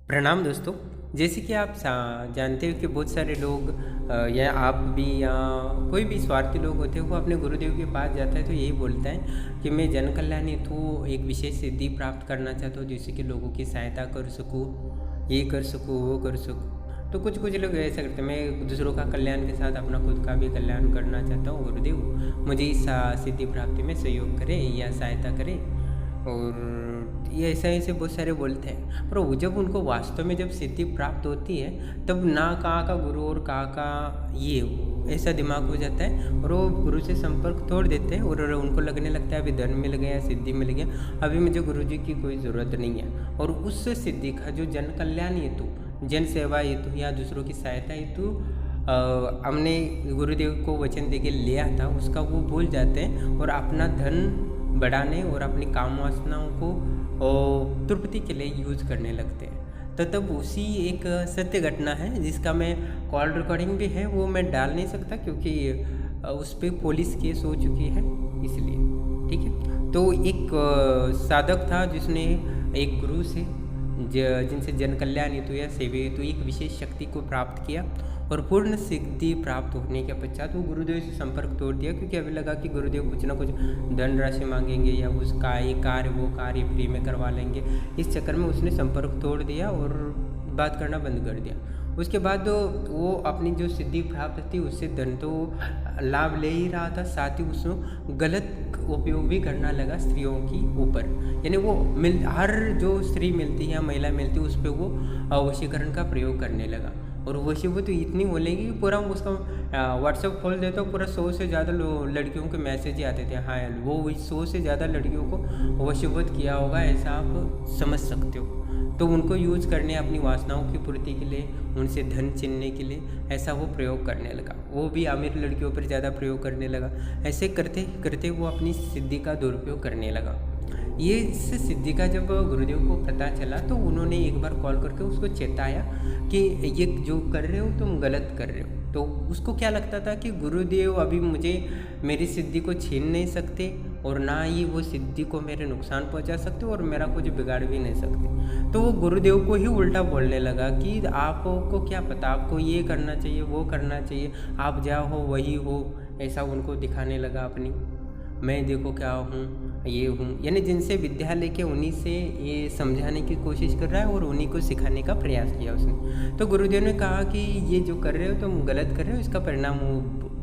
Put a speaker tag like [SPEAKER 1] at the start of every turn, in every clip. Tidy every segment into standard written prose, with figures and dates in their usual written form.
[SPEAKER 1] प्रणाम दोस्तों। जैसे कि आप जानते हो कि बहुत सारे लोग या आप भी या कोई भी स्वार्थी लोग होते हैं, वो अपने गुरुदेव के पास जाता है तो यही बोलता है कि मैं जन कल्याण हेतु एक विशेष सिद्धि प्राप्त करना चाहता हूँ, जिससे कि लोगों की सहायता कर सकूँ, ये कर सकूँ, वो कर सकूँ। तो कुछ कुछ लोग ऐसा करते हैं, मैं दूसरों का कल्याण के साथ अपना खुद का भी कल्याण करना चाहता हूँ, गुरुदेव मुझे इस सिद्धि प्राप्ति में सहयोग करें या सहायता करें। और ये ऐसे बहुत सारे बोलते हैं, पर वो जब उनको वास्तव में जब सिद्धि प्राप्त होती है तब ना कहाँ का गुरु और कहाँ का ये ऐसा दिमाग हो जाता है, और वो गुरु से संपर्क तोड़ देते हैं और उनको लगने लगता है अभी धन मिल गया, सिद्धि मिल गया, अभी मुझे गुरु जी की कोई ज़रूरत नहीं है। और उस सिद्धि का जो जन कल्याण हेतु, जन सेवा हेतु या दूसरों की सहायता हेतु हमने गुरुदेव को वचन देके लिया था, उसका वो भूल जाते हैं और अपना धन बढ़ाने और अपनी काम वासनाओं को तृप्ति के लिए यूज़ करने लगते हैं। तो तब उसी एक सत्य घटना है जिसका मैं कॉल रिकॉर्डिंग भी है, वो मैं डाल नहीं सकता क्योंकि उस पर पुलिस केस हो चुकी है, इसलिए ठीक है। तो एक साधक था जिसने एक गुरु से जिनसे जन कल्याण हेतु या सेवा हेतु एक विशेष शक्ति को प्राप्त किया और पूर्ण सिद्धि प्राप्त होने के पश्चात वो गुरुदेव से संपर्क तोड़ दिया, क्योंकि अभी लगा कि गुरुदेव कुछ ना कुछ धनराशि मांगेंगे या उसका ये कार्य वो कार्य फ्री में करवा लेंगे। इस चक्कर में उसने संपर्क तोड़ दिया और बात करना बंद कर दिया। उसके बाद वो अपनी जो सिद्धि प्राप्त थी उससे धन तो लाभ ले ही रहा था, साथ ही उसको गलत उपयोग भी करना लगा स्त्रियों की ऊपर। यानी वो हर जो स्त्री मिलती है या महिला मिलती है उस पर वो वशीकरण का प्रयोग करने लगा। और वशीभूत तो इतनी बोलेगी कि पूरा उसका व्हाट्सएप खोल देता, पूरा 100 से ज़्यादा लड़कियों के मैसेज ही आते थे। हाँ, वो 100 से ज़्यादा लड़कियों को वशीभूत किया होगा, ऐसा आप समझ सकते हो। तो उनको यूज़ करने अपनी वासनाओं की पूर्ति के लिए, उनसे धन छीनने के लिए ऐसा वो प्रयोग करने लगा। वो भी अमीर लड़कियों पर ज़्यादा प्रयोग करने लगा। ऐसे करते करते वो अपनी सिद्धि का दुरुपयोग करने लगा। ये इस सिद्धि का जब गुरुदेव को पता चला तो उन्होंने एक बार कॉल करके उसको चेताया कि ये जो कर रहे हो तुम गलत कर रहे हो। तो उसको क्या लगता था कि गुरुदेव अभी मुझे मेरी सिद्धि को छीन नहीं सकते और ना ही वो सिद्धि को मेरे नुकसान पहुंचा सकते और मेरा कुछ बिगाड़ भी नहीं सकते। तो वो गुरुदेव को ही उल्टा बोलने लगा कि आपको क्या पता, आपको ये करना चाहिए, वो करना चाहिए, आप जहाँ हो वही हो, ऐसा उनको दिखाने लगा अपनी। मैं देखो क्या हूँ, ये हूँ, यानी जिनसे विद्या लेके उन्हीं से ये समझाने की कोशिश कर रहा है और उन्हीं को सिखाने का प्रयास किया उसने। तो गुरुदेव ने कहा कि ये जो कर रहे हो तुम गलत कर रहे हो, इसका परिणाम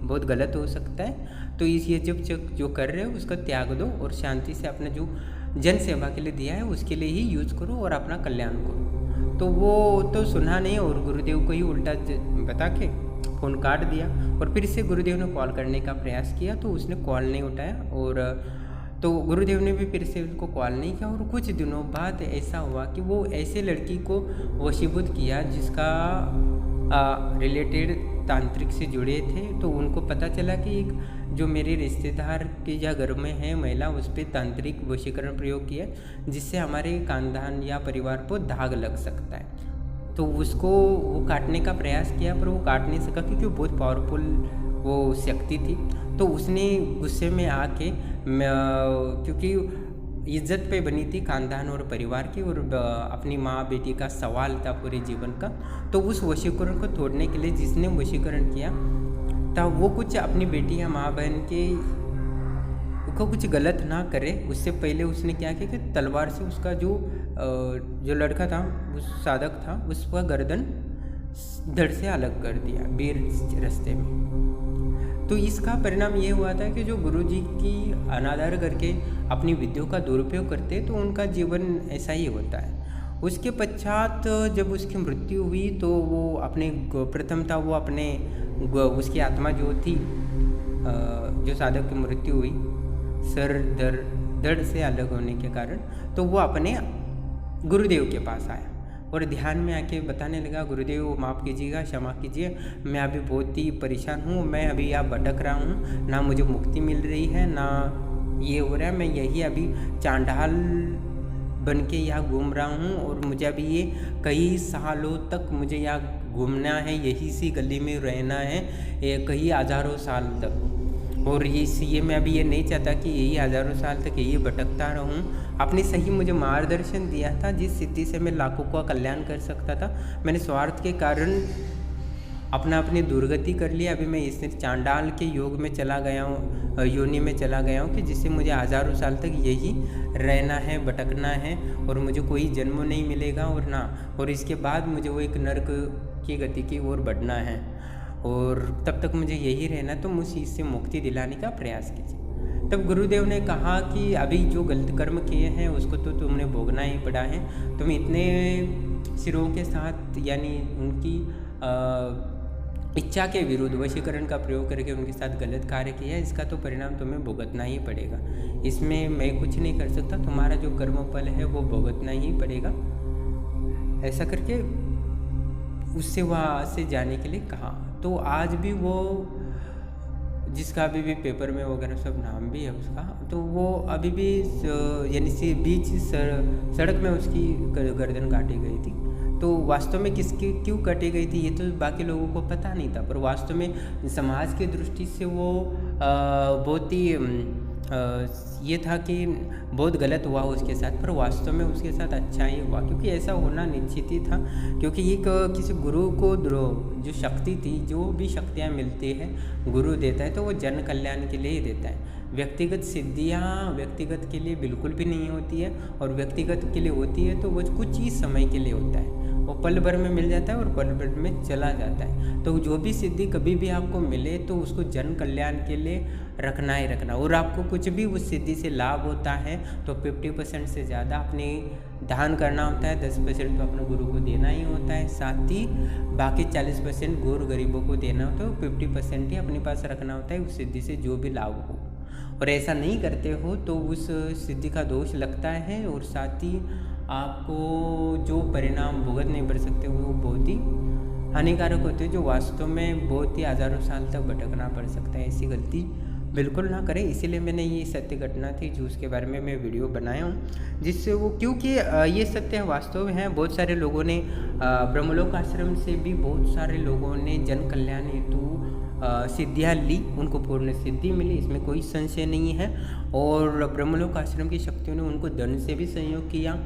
[SPEAKER 1] बहुत गलत हो सकता है। तो ये जब जो कर रहे हो उसका त्याग दो और शांति से अपने जो जन सेवा के लिए दिया है उसके लिए ही यूज़ करो और अपना कल्याण करो। तो वो तो सुना नहीं और गुरुदेव को ही उल्टा बता के फ़ोन काट दिया। और फिर से गुरुदेव ने कॉल करने का प्रयास किया तो उसने कॉल नहीं उठाया, और तो गुरुदेव ने भी फिर से उसको कॉल नहीं किया। और कुछ दिनों बाद ऐसा हुआ कि वो ऐसे लड़की को वशीभूत किया जिसका रिलेटेड तांत्रिक से जुड़े थे। तो उनको पता चला कि एक जो मेरे रिश्तेदार के या घर में है महिला, उस पर तांत्रिक वशीकरण प्रयोग किया जिससे हमारे खानदान या परिवार को दाग लग सकता है। तो उसको वो काटने का प्रयास किया पर वो काट नहीं सका क्योंकि बहुत पावरफुल वो शक्ति थी। तो उसने गुस्से में आके, क्योंकि इज्जत पे बनी थी खानदान और परिवार की और अपनी माँ बेटी का सवाल था पूरे जीवन का, तो उस वशीकरण को तोड़ने के लिए जिसने वशीकरण किया था वो कुछ अपनी बेटी या माँ बहन के को कुछ गलत ना करे उससे पहले उसने क्या किया कि तलवार से उसका जो लड़का था, उस साधक था, उसका गर्दन धड़ से अलग कर दिया बीर रास्ते में। तो इसका परिणाम ये हुआ था कि जो गुरुजी की अनादर करके अपनी विद्याओं का दुरुपयोग करते तो उनका जीवन ऐसा ही होता है। उसके पश्चात जब उसकी मृत्यु हुई तो वो अपने प्रथम था वो अपने उसकी आत्मा जो थी, जो साधक की मृत्यु हुई सर धड़ से अलग होने के कारण, तो वो अपने गुरुदेव के पास आया और ध्यान में आके बताने लगा, गुरुदेव माफ़ कीजिएगा, क्षमा कीजिए, मैं अभी बहुत ही परेशान हूँ, मैं अभी यहाँ भटक रहा हूँ, ना मुझे मुक्ति मिल रही है ना ये हो रहा है, मैं यही अभी चांडाल बन के यहाँ घूम रहा हूँ और मुझे अभी ये कई सालों तक मुझे यहाँ घूमना है, यही सी गली में रहना है, कई हज़ारों साल तक। और ये मैं अभी ये नहीं चाहता कि यही हज़ारों साल तक यही भटकता रहूं। आपने सही मुझे मार्गदर्शन दिया था, जिस सिद्धि से मैं लाखों का कल्याण कर सकता था, मैंने स्वार्थ के कारण अपनी दुर्गति कर लिया। अभी मैं इस चांडाल के योग में चला गया हूँ, योनि में चला गया हूँ कि जिससे मुझे हज़ारों साल तक यही रहना है, भटकना है, और मुझे कोई जन्म नहीं मिलेगा और इसके बाद मुझे वो एक नरक की गति की ओर बढ़ना है, और तब तक मुझे यही रहना। तो मुझे इससे मुक्ति दिलाने का प्रयास कीजिए। तब गुरुदेव ने कहा कि अभी जो गलत कर्म किए हैं उसको तो तुमने भोगना ही पड़ा है। तुम इतने सिरों के साथ, यानी उनकी इच्छा के विरुद्ध वशीकरण का प्रयोग करके उनके साथ गलत कार्य किया, इसका तो परिणाम तुम्हें भुगतना ही पड़ेगा। इसमें मैं कुछ नहीं कर सकता, तुम्हारा जो कर्म फल है वो भुगतना ही पड़ेगा। ऐसा करके उससे वहाँ से जाने के लिए कहा। तो आज भी वो, जिसका अभी भी पेपर में वगैरह सब नाम भी है उसका, तो वो अभी भी यानी बीच सड़क में उसकी गर्दन काटी गई थी। तो वास्तव में किसकी क्यों कटी गई थी ये तो बाकी लोगों को पता नहीं था, पर वास्तव में समाज की दृष्टि से वो बहुत ही ये था कि बहुत गलत हुआ उसके साथ, पर वास्तव में उसके साथ अच्छा ही हुआ, क्योंकि ऐसा होना निश्चित ही था। क्योंकि एक किसी गुरु को जो शक्ति थी, जो भी शक्तियाँ मिलती है गुरु देता है तो वो जन कल्याण के लिए ही देता है। व्यक्तिगत सिद्धियाँ व्यक्तिगत के लिए बिल्कुल भी नहीं होती है, और व्यक्तिगत के लिए होती है तो वो कुछ ही समय के लिए होता है, वो पल भर में मिल जाता है और पल भर में चला जाता है। तो जो भी सिद्धि कभी भी आपको मिले तो उसको जन कल्याण के लिए रखना ही रखना, और आपको कुछ भी उस सिद्धि से लाभ होता है तो 50% से ज़्यादा अपने दान करना होता है, 10% तो अपने गुरु को देना ही होता है, साथ ही बाकी 40% गौर गरीबों को देना होता है, 50% ही अपने पास रखना होता है उस सिद्धि से जो भी लाभ हो। और ऐसा नहीं करते हो तो उस सिद्धि का दोष लगता है, और साथ ही आपको जो परिणाम भुगतने पड़ सकते हो वो बहुत ही हानिकारक होते हैं, जो वास्तव में बहुत ही हज़ारों साल तक भटकना पड़ सकता है। ऐसी गलती बिल्कुल ना करें। इसीलिए मैंने ये सत्य घटना थी जो उसके बारे में मैं वीडियो बनाया हूँ, जिससे वो, क्योंकि ये सत्य वास्तव में है। बहुत सारे लोगों ने ब्रह्मलोक आश्रम से भी बहुत सारे लोगों ने जन कल्याण हेतु सिद्धियाँ ली, उनको पूर्ण सिद्धि मिली, इसमें कोई संशय नहीं है। और ब्रह्मलोक आश्रम की शक्तियों ने उनको धन से भी सहयोग किया,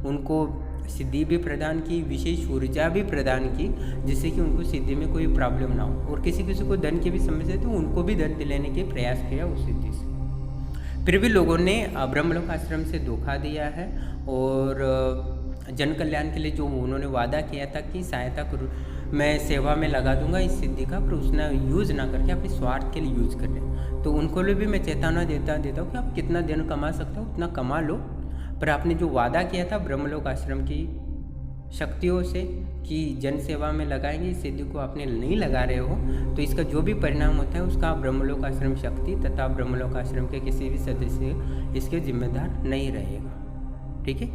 [SPEAKER 1] उनको सिद्धि भी प्रदान की, विशेष ऊर्जा भी प्रदान की, जिससे कि उनको सिद्धि में कोई प्रॉब्लम ना हो। और किसी किसी को धन की भी समस्या तो उनको भी धन दिलाने के प्रयास किया उस सिद्धि से। फिर भी लोगों ने ब्रह्मलोक आश्रम से धोखा दिया है, और जन कल्याण के लिए जो उन्होंने वादा किया था कि सहायता मैं सेवा में लगा दूंगा इस सिद्धि का, पर उसने यूज़ ना करके अपने स्वार्थ के लिए यूज़ कर ले। तो उनको भी मैं चेतावनी देता हूँ कि आप कितना धन कमा सकते हो उतना कमा लो, पर आपने जो वादा किया था ब्रह्मलोक आश्रम की शक्तियों से कि जन सेवा में लगाएंगे, इस सिद्धि को आपने नहीं लगा रहे हो, तो इसका जो भी परिणाम होता है उसका ब्रह्मलोक आश्रम शक्ति तथा ब्रह्मलोक आश्रम के किसी भी सदस्य इसके जिम्मेदार नहीं रहेगा। ठीक है,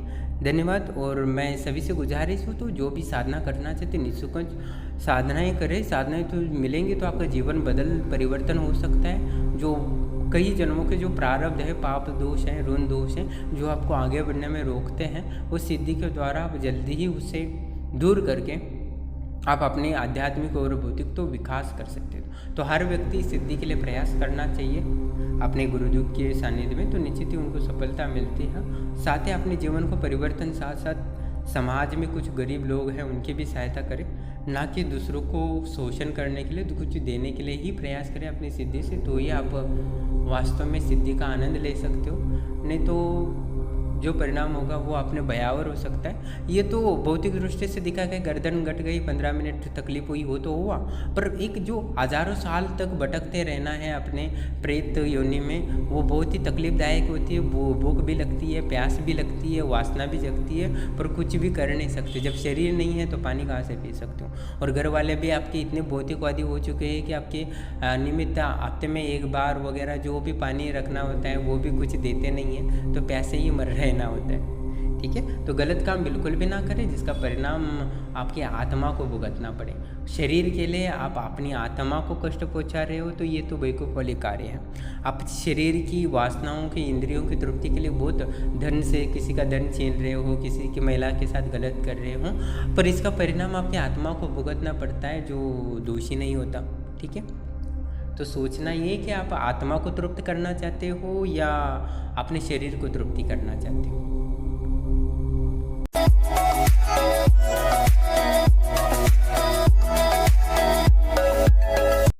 [SPEAKER 1] धन्यवाद। और मैं सभी से गुजारिश हूँ, तो जो भी साधना करना चाहते निःसंकोच साधनाएँ करें। साधनाएँ तो मिलेंगी तो आपका जीवन परिवर्तन हो सकता है। जो कई जन्मों के जो प्रारब्ध है, पाप दोष हैं, ऋण दोष हैं, जो आपको आगे बढ़ने में रोकते हैं, उस सिद्धि के द्वारा आप जल्दी ही उससे दूर करके आप अपने आध्यात्मिक और भौतिक तो विकास कर सकते हो। तो हर व्यक्ति सिद्धि के लिए प्रयास करना चाहिए अपने गुरुदेव के सानिध्य में, तो निश्चित ही उनको सफलता मिलती है। साथ ही अपने जीवन को परिवर्तन, साथ साथ समाज में कुछ गरीब लोग हैं उनकी भी सहायता करें, ना कि दूसरों को शोषण करने के लिए, कुछ देने के लिए ही प्रयास करें अपनी सिद्धि से। तो ये आप वास्तव में सिद्धि का आनंद ले सकते हो, नहीं तो जो परिणाम होगा वो अपने भयावह हो सकता है। ये तो भौतिक दृष्टि से दिखा कि गर्दन कट गई, 15 मिनट तकलीफ हुई, हो तो हुआ, पर एक जो हज़ारों साल तक भटकते रहना है अपने प्रेत योनि में, वो बहुत ही तकलीफदायक होती है। वो भूख भी लगती है, प्यास भी लगती है, वासना भी जगती है, पर कुछ भी कर नहीं सकते। जब शरीर नहीं है तो पानी कहाँ से पी सकते हो। और घर वाले भी आपके इतने भौतिकवादी हो चुके हैं कि आपके निमित्त हफ्ते में एक बार वगैरह जो भी पानी रखना होता है वो भी कुछ देते नहीं है, तो पैसे ही मर रहे ना होता है। ठीक है, तो गलत काम बिल्कुल भी ना करें जिसका परिणाम आपकी आत्मा को भुगतना पड़े। शरीर के लिए आप अपनी आत्मा को कष्ट पहुंचा रहे हो, तो ये तो बेवकूफ़ वाली कार्य है। आप शरीर की वासनाओं की, इंद्रियों की तृप्ति के लिए बहुत धन से किसी का धन छीन रहे हो, किसी की महिला के साथ गलत कर रहे हो, पर इसका परिणाम आपकी आत्मा को भुगतना पड़ता है, जो दोषी नहीं होता। ठीक है, तो सोचना ये कि आप आत्मा को तृप्त करना चाहते हो या अपने शरीर को तृप्ति करना चाहते हो।